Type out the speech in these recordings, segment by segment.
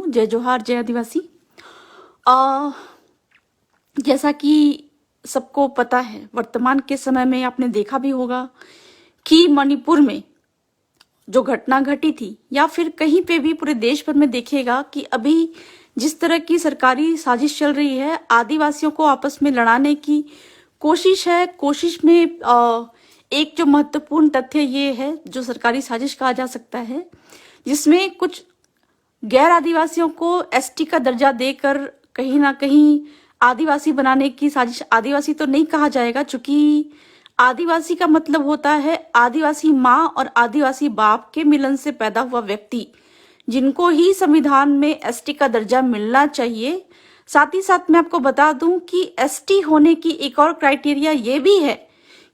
जय जोहार, जय आदिवासी। आ, जैसा कि सबको पता है, वर्तमान के समय में आपने देखा भी होगा कि मणिपुर में जो घटना घटी थी, या फिर कहीं पे भी पूरे देश भर में देखिएगा कि अभी जिस तरह की सरकारी साजिश चल रही है, आदिवासियों को आपस में लड़ाने की कोशिश है। कोशिश में एक जो महत्वपूर्ण तथ्य ये है, जो सरकारी साजिश कहा जा सकता है, जिसमें कुछ गैर आदिवासियों को एसटी का दर्जा देकर कहीं ना कहीं आदिवासी बनाने की साजिश। आदिवासी तो नहीं कहा जाएगा, चूंकि आदिवासी का मतलब होता है आदिवासी माँ और आदिवासी बाप के मिलन से पैदा हुआ व्यक्ति, जिनको ही संविधान में एसटी का दर्जा मिलना चाहिए। साथ ही साथ मैं आपको बता दूं कि एसटी होने की एक और क्राइटेरिया ये भी है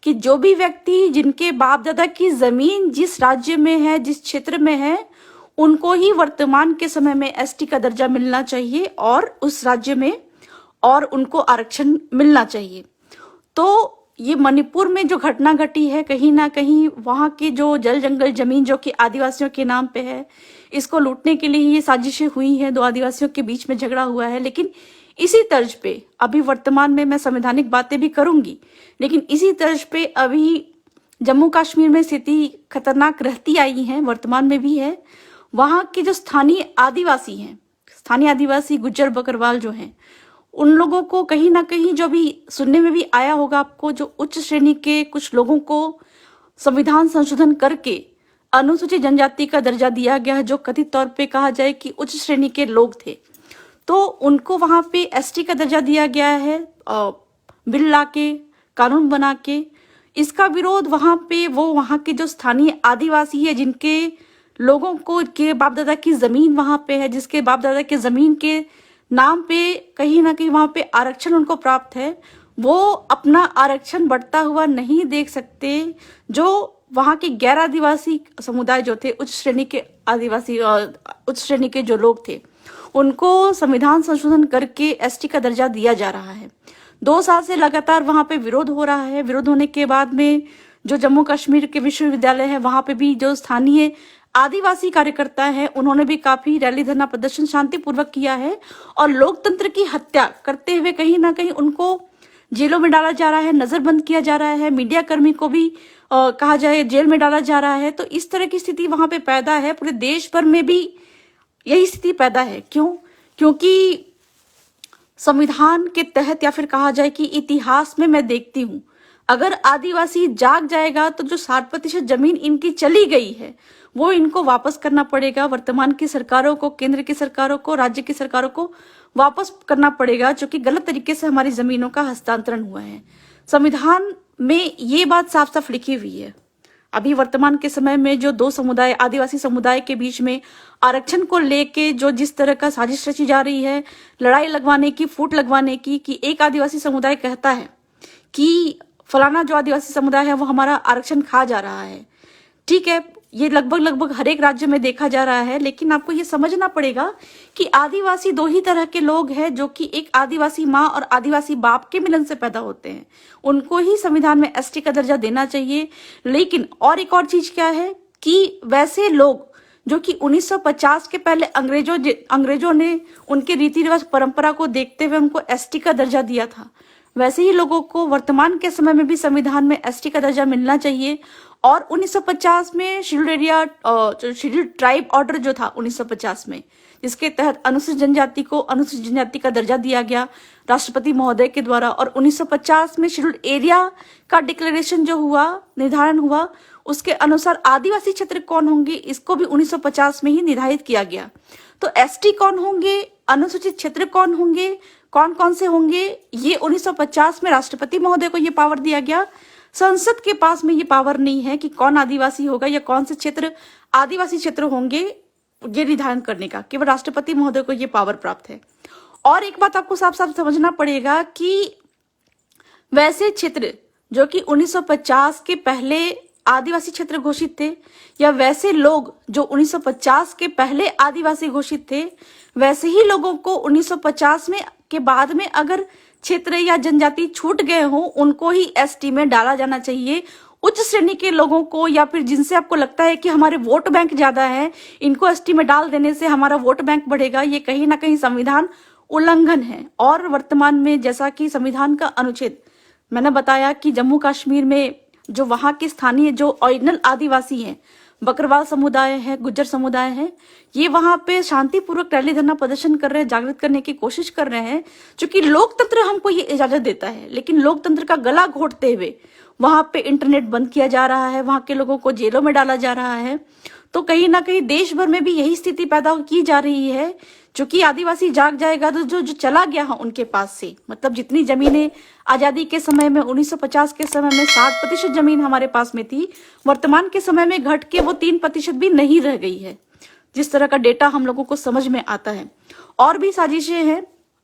कि जो भी व्यक्ति जिनके बाप दादा की जमीन जिस राज्य में है, जिस क्षेत्र में है, उनको ही वर्तमान के समय में एसटी का दर्जा मिलना चाहिए और उस राज्य में और उनको आरक्षण मिलना चाहिए। तो ये मणिपुर में जो घटना घटी है, कहीं ना कहीं वहाँ के जो जल जंगल जमीन जो कि आदिवासियों के नाम पे है, इसको लूटने के लिए ये साजिशें हुई हैं। दो आदिवासियों के बीच में झगड़ा हुआ है। लेकिन इसी तर्ज पे अभी वर्तमान में मैं संवैधानिक बातें भी करूंगी, लेकिन इसी तर्ज पे अभी जम्मू कश्मीर में स्थिति खतरनाक रहती आई है, वर्तमान में भी है। वहाँ के जो स्थानीय आदिवासी हैं, स्थानीय आदिवासी गुज्जर बकरवाल जो हैं, उन लोगों को कहीं ना कहीं, जो भी सुनने में भी आया होगा आपको, जो उच्च श्रेणी के कुछ लोगों को संविधान संशोधन करके अनुसूचित जनजाति का दर्जा दिया गया है, जो कथित तौर पे कहा जाए कि उच्च श्रेणी के लोग थे, तो उनको वहां पे एसटी का दर्जा दिया गया है बिल ला के, कानून बना के। इसका विरोध वहां पे वो वहां के जो स्थानीय आदिवासी है, जिनके लोगों को के बाप दादा की जमीन वहां पे है, जिसके बाप दादा के जमीन के नाम पे कहीं ना कहीं वहां पे आरक्षण उनको प्राप्त है, वो अपना आरक्षण बढ़ता हुआ नहीं देख सकते। जो वहां के गैर आदिवासी समुदाय जो थे, उच्च श्रेणी के आदिवासी, उच्च श्रेणी के जो लोग थे, उनको संविधान संशोधन करके एसटी का दर्जा दिया जा रहा है। 2 साल से लगातार वहां पे विरोध हो रहा है। विरोध होने के बाद में जो जम्मू कश्मीर के विश्वविद्यालय है, वहां पे भी जो स्थानीय आदिवासी कार्यकर्ता है, उन्होंने भी काफी रैली धरना प्रदर्शन शांतिपूर्वक किया है। और लोकतंत्र की हत्या करते हुए कहीं ना कहीं उनको जेलों में डाला जा रहा है, नजरबंद किया जा रहा है। मीडिया कर्मी को भी कहा जाए जेल में डाला जा रहा है। तो इस तरह की स्थिति वहां पे पैदा है। पूरे देश भर में भी यही स्थिति पैदा है। क्यों? क्योंकि संविधान के तहत, या फिर कहा जाए कि इतिहास में मैं देखती हूँ, अगर आदिवासी जाग जाएगा तो जो 60% जमीन इनकी चली गई है, वो इनको वापस करना पड़ेगा। वर्तमान की सरकारों को, केंद्र की सरकारों को, राज्य की सरकारों को वापस करना पड़ेगा, जो कि गलत तरीके से हमारी जमीनों का हस्तांतरण हुआ है। संविधान में ये बात साफ साफ लिखी हुई है। अभी वर्तमान के समय में जो 2 समुदाय, आदिवासी समुदाय के बीच में आरक्षण को लेके जो जिस तरह का साजिश रची जा रही है, लड़ाई लगवाने की, फूट लगवाने की, कि एक आदिवासी समुदाय कहता है कि फलाना जो आदिवासी समुदाय है वो हमारा आरक्षण खा जा रहा है। ठीक है, ये लगभग हर एक राज्य में देखा जा रहा है। लेकिन आपको ये समझना पड़ेगा कि आदिवासी 2 ही तरह के लोग हैं, जो कि एक आदिवासी माँ और आदिवासी बाप के मिलन से पैदा होते हैं। उनको ही संविधान में एसटी का दर्जा देना चाहिए। लेकिन और एक और चीज क्या है कि वैसे लोग जो कि 1950 के पहले अंग्रेजों ने उनके रीति रिवाज परंपरा को देखते हुए उनको एसटी का दर्जा दिया था, वैसे ही लोगों को वर्तमान के समय में भी संविधान में एसटी का दर्जा मिलना चाहिए। और 1950 में scheduled area, scheduled tribe order जो था 1950 में, जिसके तहत अनुसूचित जनजाति को अनुसूचित जनजाति का दर्जा दिया गया राष्ट्रपति महोदय के द्वारा। और 1950 में शेड्यूल्ड एरिया का डिक्लेरेशन जो हुआ, निर्धारण हुआ, उसके अनुसार आदिवासी क्षेत्र कौन होंगे, इसको भी 1950 में ही निर्धारित किया गया। तो एसटी कौन होंगे, अनुसूचित क्षेत्र कौन होंगे, कौन कौन से होंगे, ये 1950 में राष्ट्रपति महोदय को ये पावर दिया गया। संसद के पास में ये पावर नहीं है कि कौन आदिवासी होगा या कौन से क्षेत्र आदिवासी क्षेत्र होंगे, ये निर्धारण करने का केवल राष्ट्रपति महोदय को ये पावर प्राप्त है। और एक बात आपको साफ साफ समझना पड़ेगा कि वैसे क्षेत्र जो कि 1950 के पहले आदिवासी क्षेत्र घोषित थे, या वैसे लोग जो 1950 के पहले आदिवासी घोषित थे, वैसे ही लोगों को 1950 में के बाद में अगर क्षेत्र या जनजाति छूट गए हों, उनको ही एसटी में डाला जाना चाहिए। उच्च श्रेणी के लोगों को, या फिर जिनसे आपको लगता है कि हमारे वोट बैंक ज्यादा है, इनको एसटी में डाल देने से हमारा वोट बैंक बढ़ेगा, ये कहीं ना कहीं संविधान उल्लंघन है। और वर्तमान में जैसा कि संविधान का अनुच्छेद मैंने बताया कि जम्मू कश्मीर में जो वहां के स्थानीय जो ओरिजिनल आदिवासी हैं, बकरवाल समुदाय है, गुज्जर समुदाय है, ये वहां पे शांतिपूर्वक रैली धरना प्रदर्शन कर रहे हैं, जागृत करने की कोशिश कर रहे हैं, क्योंकि लोकतंत्र हमको ये इजाजत देता है। लेकिन लोकतंत्र का गला घोटते हुए वहां पे इंटरनेट बंद किया जा रहा है, वहां के लोगों को जेलों में डाला जा रहा है। तो कहीं ना कहीं देश भर में भी यही स्थिति पैदा की जा रही है। क्योंकि आदिवासी जाग जाएगा तो जो जो चला गया है उनके पास से, मतलब जितनी जमीनें आजादी के समय में 1950 के समय में 60% जमीन हमारे पास में थी, वर्तमान के समय में घट के वो 3% भी नहीं रह गई है, जिस तरह का डेटा हम लोगों को समझ में आता है। और भी साजिशें हैं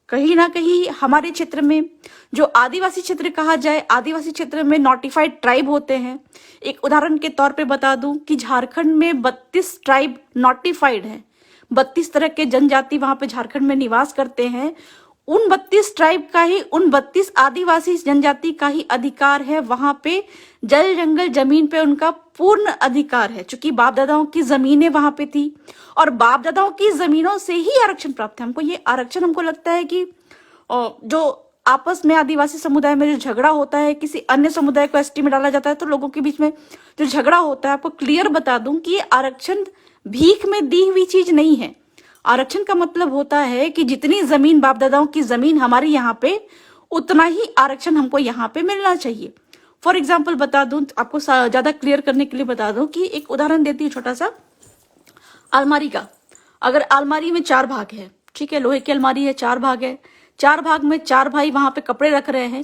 कहीं ना कहीं हमारे क्षेत्र में, जो आदिवासी क्षेत्र कहा जाए, आदिवासी क्षेत्र में नोटिफाइड ट्राइब होते हैं। एक उदाहरण के तौर पे बता दूं कि झारखंड में 32 ट्राइब नोटिफाइड है, 32 तरह के जनजाति वहां पे झारखंड में निवास करते हैं। उन 32 ट्राइब का ही, उन 32 आदिवासी जनजाति का ही अधिकार है वहां पे, जल जंगल जमीन पे उनका पूर्ण अधिकार है। चूंकि बाप दादाओं की जमीनें वहां पे थी और बाप दादाओं की जमीनों से ही आरक्षण प्राप्त है। हमको ये आरक्षण, हमको लगता है कि जो आपस में आदिवासी समुदाय में जो झगड़ा होता है, किसी अन्य समुदाय को एसटी में डाला जाता है, तो लोगों के बीच में जो झगड़ा होता है, आपको क्लियर बता दूं कि ये आरक्षण भीख में दी हुई चीज नहीं है। आरक्षण का मतलब होता है कि जितनी जमीन बाप दादाओं की जमीन हमारे यहाँ पे, उतना ही आरक्षण हमको यहाँ पे मिलना चाहिए। फॉर एग्जाम्पल बता दूं, आपको ज्यादा क्लियर करने के लिए बता दूं कि एक उदाहरण देती हूँ छोटा सा, अलमारी का। अगर अलमारी में 4 भाग है, ठीक है, लोहे की अलमारी है, 4 भाग है, 4 भाग में 4 भाई वहां पे कपड़े रख रहे हैं,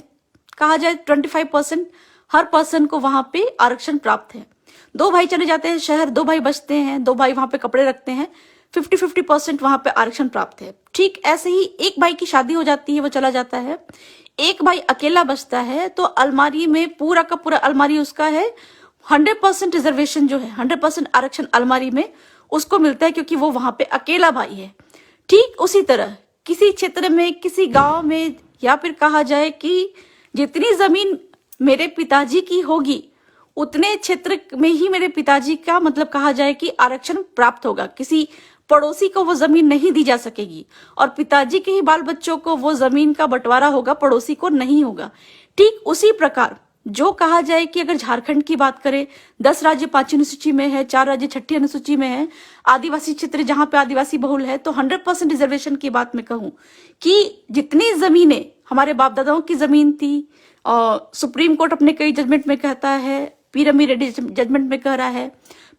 कहा जाए 25% हर पर्सन को वहां पे आरक्षण प्राप्त है। 2 भाई चले जाते हैं शहर, 2 भाई बचते हैं, 2 भाई वहां पे कपड़े रखते हैं, 50-50% वहां पे आरक्षण प्राप्त है। ठीक ऐसे ही एक भाई की शादी हो जाती है, वो चला जाता है, एक भाई अकेला बचता है, तो अलमारी में पूरा का पूरा अलमारी उसका है, 100% रिजर्वेशन जो है, 100% आरक्षण अलमारी में उसको मिलता है, क्योंकि वो वहां पे अकेला भाई है। ठीक उसी तरह किसी क्षेत्र में, किसी गांव में, या फिर कहा जाए कि जितनी जमीन मेरे पिताजी की होगी, उतने क्षेत्र में ही मेरे पिताजी का, मतलब कहा जाए कि आरक्षण प्राप्त होगा। किसी पड़ोसी को वो जमीन नहीं दी जा सकेगी, और पिताजी के ही बाल बच्चों को वो जमीन का बंटवारा होगा, पड़ोसी को नहीं होगा। ठीक उसी प्रकार जो कहा जाए कि अगर झारखंड की बात करें, 10 राज्य 5वीं अनुसूची में है, 4 राज्य 6ठी अनुसूची में है, आदिवासी क्षेत्र जहां पे आदिवासी बहुल है, तो 100% रिजर्वेशन की बात मैं कहूं कि जितनी जमीनें हमारे बाप दादाओं की जमीन थी, और सुप्रीम कोर्ट अपने कई जजमेंट में कहता है, पीरमी रेड्डी जजमेंट में कह रहा है,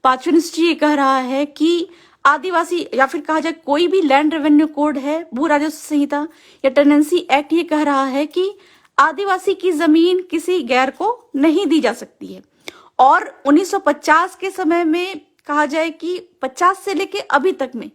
5वीं अनुसूची ये कह रहा है कि आदिवासी, या फिर कहा जाए कोई भी लैंड रेवेन्यू कोड है, भू राजस्व संहिता या टेनेंसी एक्ट, ये कह रहा है कि आदिवासी की जमीन किसी गैर को नहीं दी जा सकती है। और 1950 के समय में कहा जाए कि 50 से लेके अभी तक में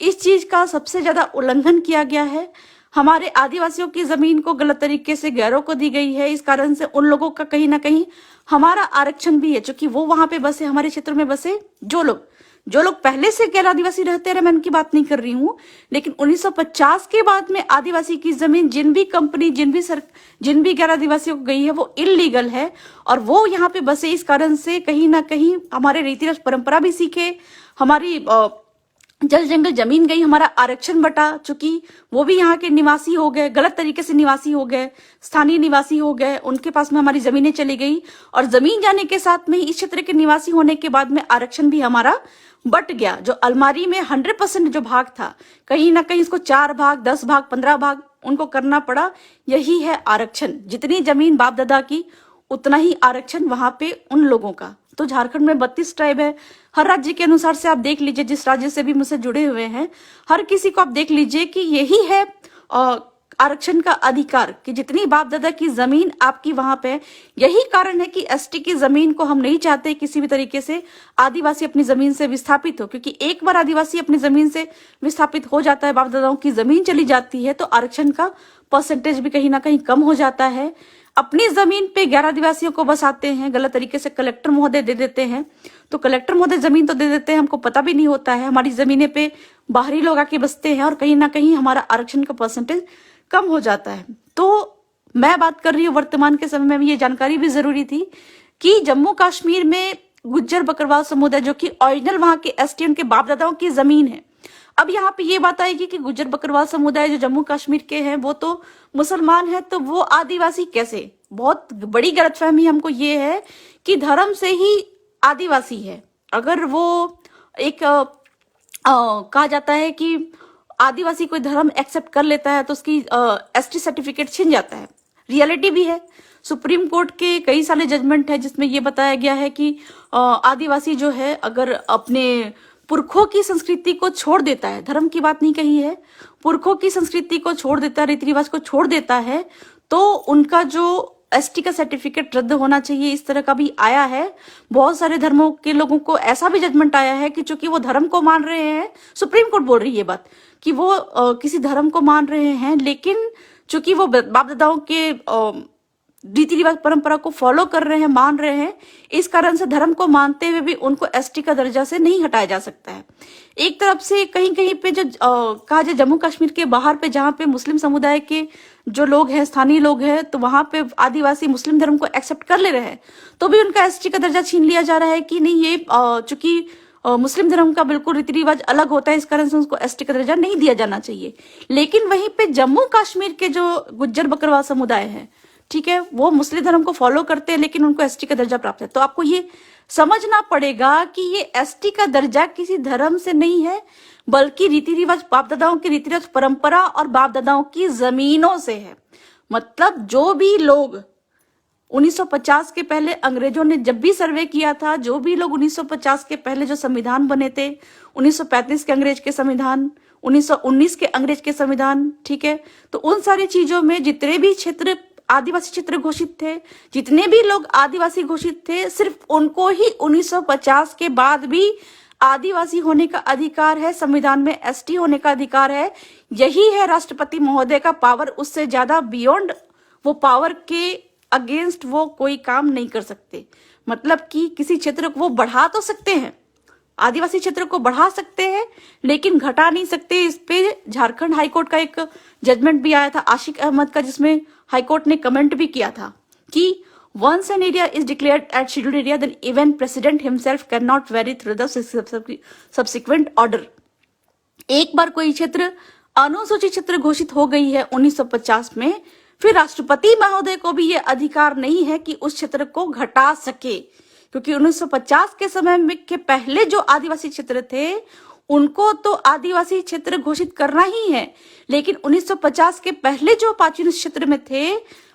इस चीज का सबसे ज्यादा उल्लंघन किया गया है। हमारे आदिवासियों की जमीन को गलत तरीके से गैरों को दी गई है। इस कारण से उन लोगों का कहीं ना कहीं हमारा आरक्षण भी है, क्योंकि वो वहां पे बसे, हमारे क्षेत्र में बसे जो लोग पहले से गैर आदिवासी रहते रहे, मैं उनकी बात नहीं कर रही हूँ, लेकिन 1950 के बाद में आदिवासी की जमीन जिन भी कंपनी, जिन भी गैर आदिवासियों को गई है, वो इलीगल है और वो यहाँ पे बसे। इस कारण से कहीं ना कहीं हमारे रीति रिवाज परंपरा भी सीखे, हमारी जल जंगल जमीन गई, हमारा आरक्षण बटा, चूंकि वो भी यहाँ के निवासी हो गए, गलत तरीके से निवासी हो गए, स्थानीय निवासी हो गए, उनके पास में हमारी जमीनें चली गई, और जमीन जाने के साथ में इस क्षेत्र के निवासी होने के बाद में आरक्षण भी हमारा बट गया। जो अलमारी में 100% जो भाग था, कहीं ना कहीं इसको 4 भाग, 10 भाग, 15 भाग उनको करना पड़ा। यही है आरक्षण, जितनी जमीन बाप दादा की, उतना ही आरक्षण वहां पे उन लोगों का। तो झारखंड में 32 ट्राइब है। हर राज्य के अनुसार से आप देख लीजिए, जिस राज्य से भी मुझसे जुड़े हुए हैं, हर किसी को आप देख लीजिए कि यही है आरक्षण का अधिकार, कि जितनी बाप दादा की जमीन आपकी वहां पे। यही कारण है कि एसटी की जमीन को हम नहीं चाहते किसी भी तरीके से आदिवासी अपनी जमीन से विस्थापित हो, क्योंकि एक बार आदिवासी अपनी जमीन से विस्थापित हो जाता है, बाप दादाओं की जमीन चली जाती है, तो आरक्षण का परसेंटेज भी कहीं ना कहीं कम हो जाता है। अपनी जमीन पे गैर आदिवासियों को बसाते हैं, गलत तरीके से कलेक्टर महोदय दे देते हैं, तो कलेक्टर महोदय जमीन तो दे देते हैं, हमको पता भी नहीं होता है, हमारी जमीनें पे बाहरी लोग आके बसते हैं, और कहीं ना कहीं हमारा आरक्षण का परसेंटेज कम हो जाता है। तो मैं बात कर रही हूँ वर्तमान के समय में, ये जानकारी भी जरूरी थी कि जम्मू कश्मीर में गुज्जर बकरवाल समुदाय जो कि ओरिजिनल वहां के एसटी उनके बाप दादाओं की जमीन है। अब यहाँ पे ये बात आएगी कि गुज्जर बकरवाल समुदाय जो जम्मू कश्मीर के हैं वो तो मुसलमान है, तो वो आदिवासी कैसे? बहुत बड़ी गलतफहमी हमको ये है कि धर्म से ही आदिवासी है। अगर वो एक कहा जाता है कि आदिवासी कोई धर्म एक्सेप्ट कर लेता है तो उसकी एसटी सर्टिफिकेट छिन जाता है। रियलिटी भी है, सुप्रीम कोर्ट के कई सारे जजमेंट है जिसमें ये बताया गया है कि आदिवासी जो है अगर अपने पुरखों की संस्कृति को छोड़ देता है, धर्म की बात नहीं कही है, पुरखों की संस्कृति को छोड़ देता है, रीति रिवाज को छोड़ देता है, तो उनका जो एसटी का सर्टिफिकेट रद्द होना चाहिए। इस तरह का भी आया है। बहुत सारे धर्मों के लोगों को ऐसा भी जजमेंट आया है कि चूंकि वो धर्म को मान रहे हैं, सुप्रीम कोर्ट बोल रही है ये बात कि वो किसी धर्म को मान रहे हैं, लेकिन चूंकि वो बाप दादाओं के रीति रिवाज परंपरा को फॉलो कर रहे हैं, मान रहे हैं, इस कारण से धर्म को मानते हुए भी उनको एसटी का दर्जा से नहीं हटाया जा सकता है। एक तरफ से कहीं कहीं पे जो कहा जाए जम्मू कश्मीर के बाहर पे जहाँ पे मुस्लिम समुदाय के जो लोग हैं, स्थानीय लोग हैं, तो वहां पे आदिवासी मुस्लिम धर्म को एक्सेप्ट कर ले रहे हैं, तो भी उनका एसटी का दर्जा छीन लिया जा रहा है कि नहीं, ये चूंकि मुस्लिम धर्म का बिल्कुल रीति रिवाज अलग होता है, इस कारण से उसको एसटी का दर्जा नहीं दिया जाना चाहिए। लेकिन वहीं पे जम्मू कश्मीर के जो गुज्जर बकरवाल समुदाय है, ठीक है, वो मुस्लिम धर्म को फॉलो करते हैं लेकिन उनको एसटी का दर्जा प्राप्त है। तो आपको ये समझना पड़ेगा कि ये एसटी का दर्जा किसी धर्म से नहीं है, बल्कि रीति रिवाज, बाप दादाओं की रीति रिवाज परंपरा और बाप दादाओं की जमीनों से है। मतलब जो भी लोग 1950 के पहले अंग्रेजों ने जब भी सर्वे किया था, जो भी लोग 1950 के पहले जो संविधान बने थे, 1935 के अंग्रेज के संविधान, 1919 के अंग्रेज के संविधान, ठीक है, तो उन सारी चीजों में जितने भी क्षेत्र आदिवासी क्षेत्र घोषित थे, जितने भी लोग आदिवासी घोषित थे, सिर्फ उनको ही 1950 के बाद भी आदिवासी होने का अधिकार है, संविधान में एसटी होने का अधिकार है। यही है राष्ट्रपति महोदय का पावर, उससे ज्यादा बियॉन्ड वो पावर के अगेंस्ट वो कोई काम नहीं कर सकते। मतलब कि किसी क्षेत्र को वो बढ़ा तो सकते हैं, आदिवासी क्षेत्र को बढ़ा सकते हैं, लेकिन घटा नहीं सकते। इस पे झारखंड हाईकोर्ट का एक जजमेंट भी आया था आशिक अहमद का, जिसमें हाईकोर्ट ने कमेंट भी किया था कि once an area is declared as scheduled area, then even president himself cannot vary through the subsequent order। एक बार कोई क्षेत्र अनुसूचित क्षेत्र घोषित हो गई है 1950 में, फिर राष्ट्रपति महोदय को भी ये अधिकार नहीं है कि उस क्षेत्र को घटा सके, क्योंकि 1950 के समय में के पहले जो आदिवासी क्षेत्र थे उनको तो आदिवासी क्षेत्र घोषित करना ही है, लेकिन 1950 के पहले जो पार्चुनिस्ट क्षेत्र में थे,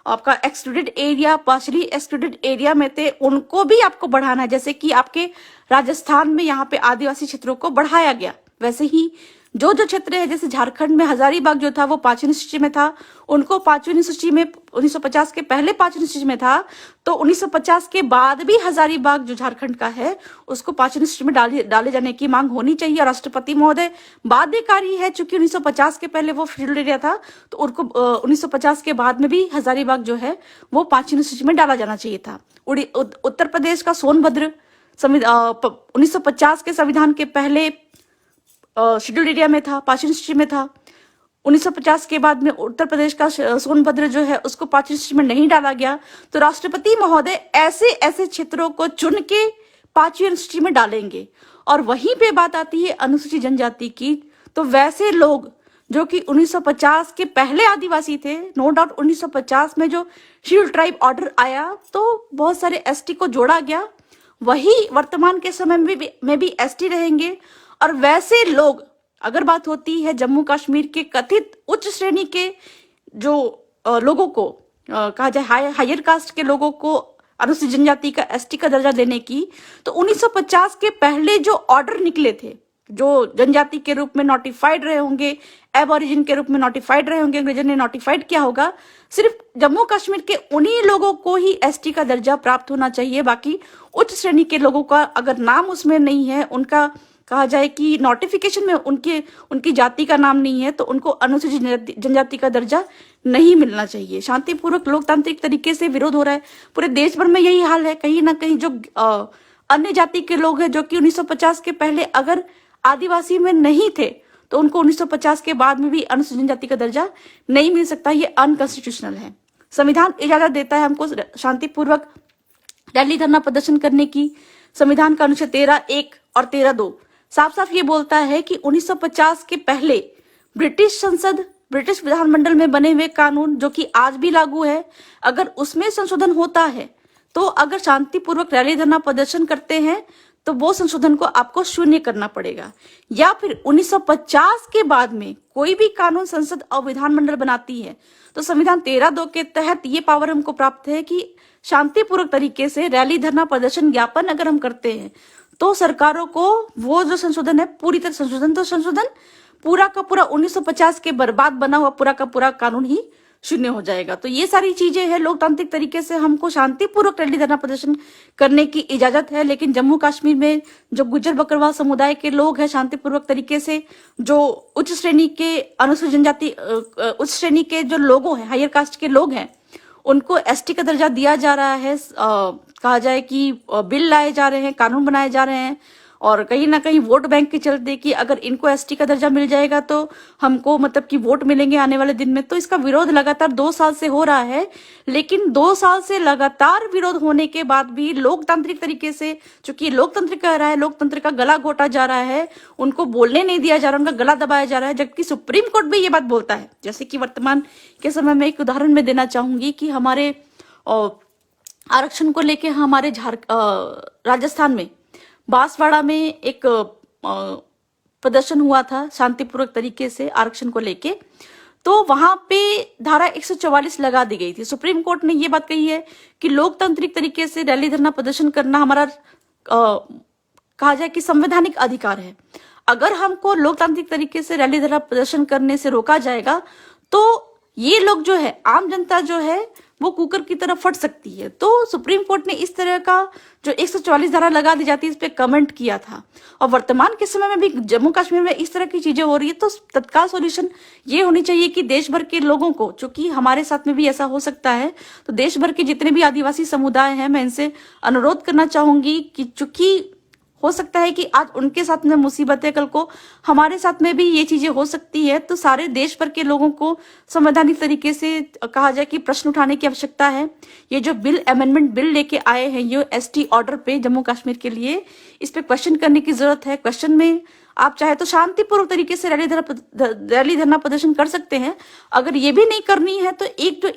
आपका excluded area, partially excluded area में थे, उनको भी आपको बढ़ाना है। जैसे कि आपके राजस्थान में यहाँ पे आदिवासी क्षेत्रों को बढ़ाया गया, वैसे ही जो जो क्षेत्र है, जैसे झारखंड में हजारीबाग जो था वो पांचवी सूची में था, उनको पांचवी सूची में 1950 के पहले पांचवी सूची में था, तो 1950 के बाद भी हजारीबाग जो झारखंड का है उसको पांचवी सूची में डाले जाने की मांग होनी चाहिए। राष्ट्रपति महोदय बाध्यकारी है, चूंकि 1950 के पहले वो शेड्यूल्ड एरिया था, तो उनको 1950 के बाद में भी हजारीबाग जो है वो पांचवी सूची में डाला जाना चाहिए था। उत्तर प्रदेश का सोनभद्र 1950 के संविधान के पहले शेड्यूल्ड एरिया में था, पांचवी सूची में था। 1950 के बाद में उत्तर प्रदेश का सोनभद्र जो है उसको पांचवी सूची में नहीं डाला गया, तो राष्ट्रपति महोदय ऐसे ऐसे क्षेत्रों को चुन के पांचवी सूची में डालेंगे। और वहीं पे बात आती है अनुसूचित जनजाति की, तो वैसे लोग जो कि 1950 के पहले आदिवासी थे, नो डाउट 1950 में जो शेड्यूल्ड ट्राइब ऑर्डर आया तो बहुत सारे एसटी को जोड़ा गया, वही वर्तमान के समय में भी एसटी रहेंगे। और वैसे लोग, अगर बात होती है जम्मू कश्मीर के कथित उच्च श्रेणी के जो लोगों को कहा जाए हायर कास्ट के लोगों को अनुसूचित जनजाति का एसटी का दर्जा देने की, तो 1950 के पहले जो ऑर्डर निकले थे, जो जनजाति के रूप में नोटिफाइड रहे होंगे, एबोरिजिन के रूप में नोटिफाइड रहे होंगे, अंग्रेजों ने नोटिफाइड किया होगा, सिर्फ जम्मू कश्मीर के उन्हीं लोगों को ही एसटी का दर्जा प्राप्त होना चाहिए। बाकी उच्च श्रेणी के लोगों का अगर नाम उसमें नहीं है, उनका कहा जाए कि नोटिफिकेशन में उनकी जाति का नाम नहीं है, तो उनको अनुसूचित जनजाति का दर्जा नहीं मिलना चाहिए। शांतिपूर्वक लोकतांत्रिक तरीके से विरोध हो रहा है, पूरे देश भर में यही हाल है। कहीं ना कहीं जो अन्य जाति के लोग हैं जो कि 1950 के पहले अगर आदिवासी में नहीं थे, तो उनको 1950 के बाद में भी अनुसूचित जनजाति का दर्जा नहीं मिल सकता। ये अनकॉन्स्टिट्यूशनल है। संविधान इजाजत देता है हमको शांतिपूर्वक रैली धरना प्रदर्शन करने की। संविधान का अनुच्छेद 13(1) और 13(2) साफ साफ ये बोलता है कि 1950 के पहले ब्रिटिश संसद, ब्रिटिश विधानमंडल में बने हुए कानून जो कि आज भी लागू है, अगर उसमें संशोधन होता है तो अगर शांतिपूर्वक रैली धरना प्रदर्शन करते हैं तो वो संशोधन को आपको शून्य करना पड़ेगा। या फिर 1950 के बाद में कोई भी कानून संसद और विधानमंडल बनाती है तो संविधान 13(2) के तहत ये पावर हमको प्राप्त है कि शांतिपूर्वक तरीके से रैली धरना प्रदर्शन ज्ञापन अगर हम करते हैं तो सरकारों को वो जो संशोधन है पूरी तरह संशोधन पूरा का पूरा 1950 के बर्बाद बना हुआ पूरा का पूरा कानून ही शून्य हो जाएगा। तो ये सारी चीजें हैं, लोकतांत्रिक तरीके से हमको शांतिपूर्वक रैली धरना प्रदर्शन करने की इजाजत है। लेकिन जम्मू कश्मीर में जो गुज्जर बकरवाल समुदाय के लोग हैं, शांतिपूर्वक तरीके से जो उच्च श्रेणी के अनुसूचित जनजाति उच्च श्रेणी के जो लोगों हैं, हायर कास्ट के लोग हैं, उनको एसटी का दर्जा दिया जा रहा है। कहा जाए कि बिल लाए जा रहे हैं, कानून बनाए जा रहे हैं और कहीं ना कहीं वोट बैंक के चलते कि अगर इनको एसटी का दर्जा मिल जाएगा तो हमको मतलब कि वोट मिलेंगे आने वाले दिन में। तो इसका विरोध लगातार 2 साल से हो रहा है। लेकिन 2 साल से लगातार विरोध होने के बाद भी लोकतांत्रिक तरीके से, चूंकि लोकतंत्र कह रहा है, लोकतंत्र का गला घोटा जा रहा है, उनको बोलने नहीं दिया जा रहा, उनका गला दबाया जा रहा है, जबकि सुप्रीम कोर्ट भी ये बात बोलता है। जैसे कि वर्तमान के समय में एक उदाहरण में देना चाहूंगी कि हमारे आरक्षण को लेके हमारे राजस्थान में बांसवाड़ा में एक प्रदर्शन हुआ था शांतिपूर्वक तरीके से आरक्षण को लेके। तो वहां पे धारा 144 लगा दी गई थी। सुप्रीम कोर्ट ने ये बात कही है कि लोकतांत्रिक तरीके से रैली धरना प्रदर्शन करना हमारा कहा जाए कि संवैधानिक अधिकार है। अगर हमको लोकतांत्रिक तरीके से रैली धरना प्रदर्शन करने से रोका जाएगा तो ये लोग जो है, आम जनता जो है, वो कुकर की तरह फट सकती है। तो सुप्रीम कोर्ट ने इस तरह का जो 144 धारा लगा दी जाती है, इस पे कमेंट किया था। और वर्तमान के समय में भी जम्मू कश्मीर में इस तरह की चीजें हो रही है तो तत्काल सॉल्यूशन ये होनी चाहिए कि देश भर के लोगों को, चूंकि हमारे साथ में भी ऐसा हो सकता है, तो देश भर के जितने भी आदिवासी समुदाय हैं, मैं इनसे अनुरोध करना चाहूंगी कि चूंकि हो सकता है कि आज उनके साथ में मुसीबत है, कल को हमारे साथ में भी ये चीजें हो सकती है। तो सारे देश भर के लोगों को संवैधानिक तरीके से कहा जाए कि प्रश्न उठाने की आवश्यकता है। ये जो बिल अमेंडमेंट बिल लेके आए हैं ये एसटी ऑर्डर पे जम्मू कश्मीर के लिए, इस पे क्वेश्चन करने की जरूरत है। क्वेश्चन में आप चाहे तो शांतिपूर्वक तरीके से रैली धरना प्रदर्शन कर सकते हैं। अगर ये भी नहीं करनी है तो एक जो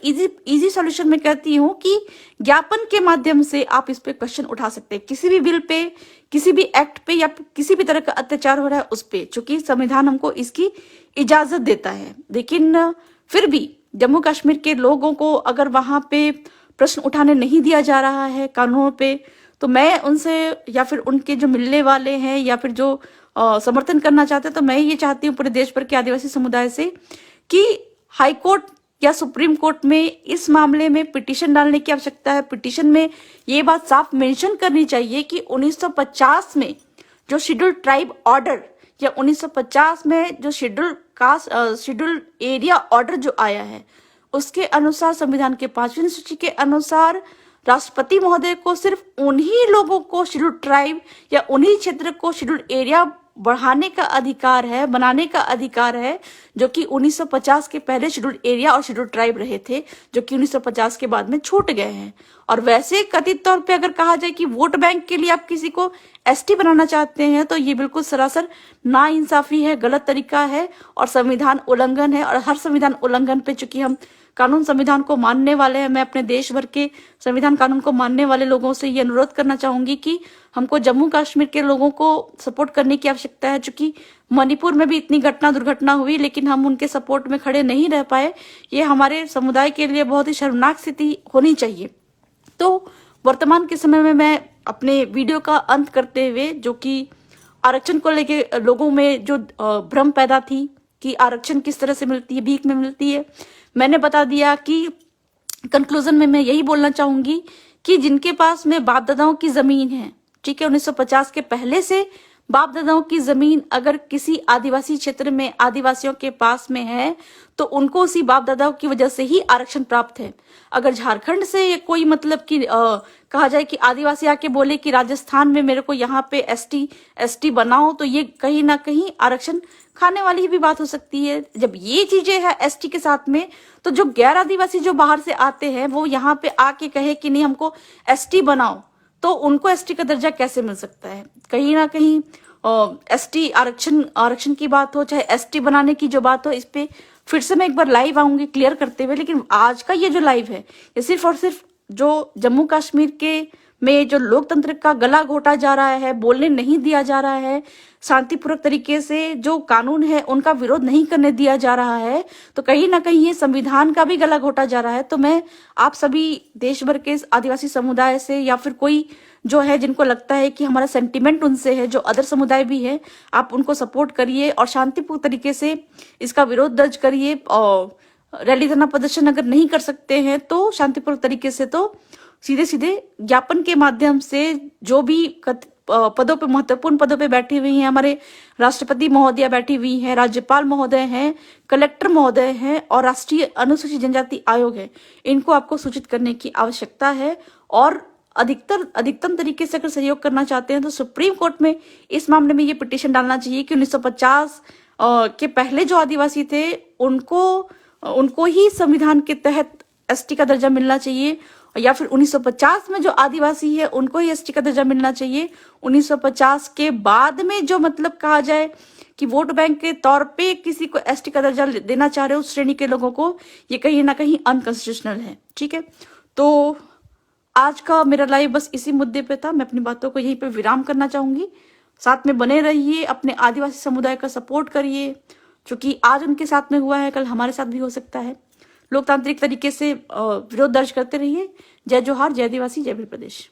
इजी सॉल्यूशन मैं कहती हूँ कि ज्ञापन के माध्यम से आप इस पे क्वेश्चन उठा सकते हैं, किसी भी बिल पे, किसी भी एक्ट पे या किसी भी तरह का अत्याचार हो रहा है उस पे, चूंकि संविधान हमको इसकी इजाजत देता है। लेकिन फिर भी जम्मू कश्मीर के लोगों को अगर वहां पे प्रश्न उठाने नहीं दिया जा रहा है कानूनों पे, तो मैं उनसे या फिर उनके जो मिलने वाले हैं या फिर जो समर्थन करना चाहते हैं, तो मैं ये चाहती हूँ पूरे देश भर के आदिवासी समुदाय से कि हाई कोर्ट या सुप्रीम कोर्ट में इस मामले में पिटीशन डालने की आवश्यकता है। पिटीशन में ये बात साफ मेंशन करनी चाहिए कि 1950 में जो शेड्यूल ट्राइब ऑर्डर या 1950 में जो शेड्यूल एरिया ऑर्डर जो आया है उसके अनुसार, संविधान के 5वीं सूची के अनुसार, राष्ट्रपति महोदय को सिर्फ उन्हीं लोगों को शेड्यूल ट्राइब या उन्हीं क्षेत्र को शेड्यूल एरिया बढ़ाने का अधिकार है, बनाने का अधिकार है, जो कि 1950 के पहले शेड्यूल एरिया और शेड्यूल ट्राइब रहे थे, जो कि 1950 के बाद में छूट गए हैं। और वैसे कथित तौर पे अगर कहा जाए कि वोट बैंक के लिए आप किसी को एसटी बनाना चाहते हैं तो ये बिल्कुल सरासर नाइंसाफी है, गलत तरीका है और संविधान उल्लंघन है। और हर संविधान उल्लंघन पे चूंकि हम कानून संविधान को मानने वाले हैं, मैं अपने देश भर के संविधान कानून को मानने वाले लोगों से ये अनुरोध करना चाहूंगी कि हमको जम्मू कश्मीर के लोगों को सपोर्ट करने की आवश्यकता है। चूंकि मणिपुर में भी इतनी दुर्घटना हुई लेकिन हम उनके सपोर्ट में खड़े नहीं रह पाए, ये हमारे समुदाय के लिए बहुत ही शर्मनाक स्थिति होनी चाहिए। तो वर्तमान के समय में मैं अपने वीडियो का अंत करते हुए, जो कि आरक्षण को लेके लोगों में जो भ्रम पैदा थी कि आरक्षण किस तरह से मिलती है, भीख में मिलती है, मैंने बता दिया कि कंक्लूजन में मैं यही बोलना चाहूंगी कि जिनके पास में बाप दादाओं की जमीन है, ठीक है, 1950 के पहले से बाप दादाओं की जमीन अगर किसी आदिवासी क्षेत्र में आदिवासियों के पास में है तो उनको उसी बाप दादाओं की वजह से ही आरक्षण प्राप्त है। अगर झारखंड से कोई मतलब कि कहा जाए कि आदिवासी आके बोले कि राजस्थान में मेरे को यहाँ पे एसटी बनाओ, तो ये कहीं ना कहीं आरक्षण खाने वाली ही भी बात हो सकती है। जब ये चीजें है एसटी के साथ में, तो जो गैर आदिवासी जो बाहर से आते हैं वो यहाँ पे आके कहे कि नहीं हमको एसटी बनाओ, तो उनको एसटी का दर्जा कैसे मिल सकता है? कहीं ना कहीं एसटी आरक्षण की बात हो, चाहे एसटी बनाने की जो बात हो, इस पे फिर से मैं एक बार लाइव आऊंगी क्लियर करते हुए। लेकिन आज का ये जो लाइव है, ये सिर्फ और सिर्फ जो जम्मू कश्मीर के में जो लोकतंत्र का गला घोटा जा रहा है, बोलने नहीं दिया जा रहा है, शांतिपूर्वक तरीके से जो कानून है उनका विरोध नहीं करने दिया जा रहा है, तो कहीं ना कहीं ये संविधान का भी गला घोटा जा रहा है। तो मैं आप सभी देश भर के आदिवासी समुदाय से, या फिर कोई जो है जिनको लगता है कि हमारा सेंटिमेंट उनसे है, जो अदर समुदाय भी है, आप उनको सपोर्ट करिए और शांतिपूर्ण तरीके से इसका विरोध दर्ज करिए। और रैली धरना प्रदर्शन अगर नहीं कर सकते हैं तो शांतिपूर्ण तरीके से तो सीधे सीधे ज्ञापन के माध्यम से, जो भी पदों पे, महत्वपूर्ण पदों पे बैठी हुई हैं, हमारे राष्ट्रपति महोदया बैठी हुई हैं, राज्यपाल महोदय हैं, कलेक्टर महोदय हैं और राष्ट्रीय अनुसूचित जनजाति आयोग है, इनको आपको सूचित करने की आवश्यकता है। और अधिकतम तरीके से अगर सहयोग करना चाहते हैं तो सुप्रीम कोर्ट में इस मामले में ये पिटीशन डालना चाहिए कि 1950 के पहले जो आदिवासी थे उनको ही संविधान के तहत एसटी का दर्जा मिलना चाहिए, या फिर 1950 में जो आदिवासी है उनको ही एसटी का दर्जा मिलना चाहिए। 1950 के बाद में जो मतलब कहा जाए कि वोट बैंक के तौर पे किसी को एसटी का दर्जा देना चाह रहे हो उस श्रेणी के लोगों को, ये कहीं ना कहीं अनकॉन्स्टिट्यूशनल है। ठीक है, तो आज का मेरा लाइव बस इसी मुद्दे पे था। मैं अपनी बातों को यहीं पे विराम करना चाहूंगी। साथ में बने रहिए, अपने आदिवासी समुदाय का सपोर्ट करिए, क्योंकि आज उनके साथ में हुआ है कल हमारे साथ भी हो सकता है। लोकतांत्रिक तरीके से विरोध दर्ज करते रहिए। जय जोहार, जय आदिवासी, जय भील प्रदेश।